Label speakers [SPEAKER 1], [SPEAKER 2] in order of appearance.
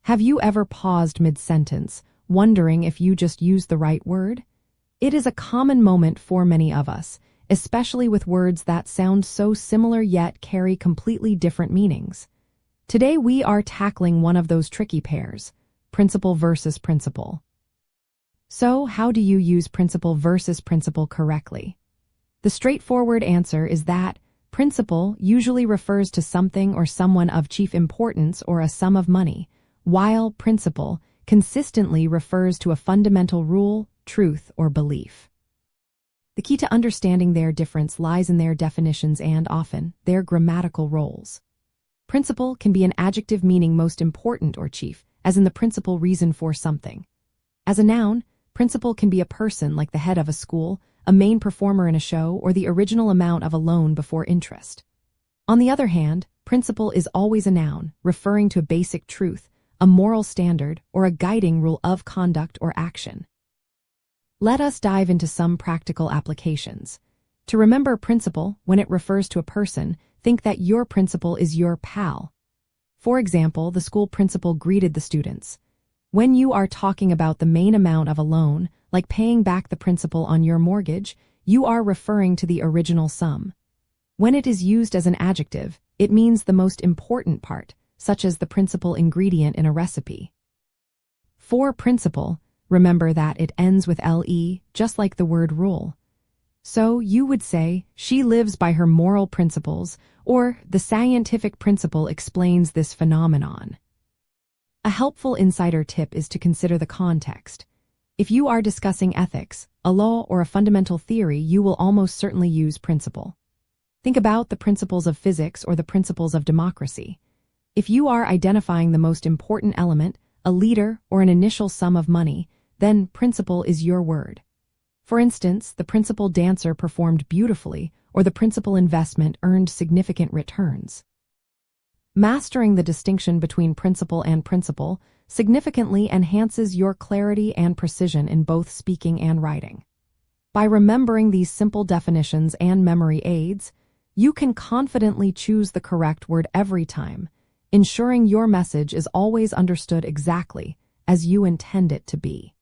[SPEAKER 1] Have you ever paused mid-sentence, wondering if you just used the right word? It is a common moment for many of us, especially with words that sound so similar yet carry completely different meanings. Today we are tackling one of those tricky pairs, principle versus principle. So, how do you use principle versus principle correctly? The straightforward answer is that principle usually refers to something or someone of chief importance or a sum of money, while principle consistently refers to a fundamental rule, truth, or belief. The key to understanding their difference lies in their definitions and, often, their grammatical roles. Principle can be an adjective meaning most important or chief, as in the principal reason for something. As a noun, principal can be a person like the head of a school, a main performer in a show, or the original amount of a loan before interest. On the other hand, principle is always a noun, referring to a basic truth, a moral standard, or a guiding rule of conduct or action. Let us dive into some practical applications. To remember principle, when it refers to a person, think that your principal is your pal. For example, the school principal greeted the students. When you are talking about the main amount of a loan, like paying back the principal on your mortgage, you are referring to the original sum. When it is used as an adjective, it means the most important part, such as the principal ingredient in a recipe. For principle, remember that it ends with le, just like the word rule. So you would say, she lives by her moral principles, or the scientific principle explains this phenomenon. A helpful insider tip is to consider the context. If you are discussing ethics, a law, or a fundamental theory, you will almost certainly use principle. Think about the principles of physics or the principles of democracy. If you are identifying the most important element, a leader or an initial sum of money, then principle is your word. For instance, the principal dancer performed beautifully, or the principal investment earned significant returns. Mastering the distinction between principle and principle significantly enhances your clarity and precision in both speaking and writing. By remembering these simple definitions and memory aids, you can confidently choose the correct word every time, ensuring your message is always understood exactly as you intend it to be.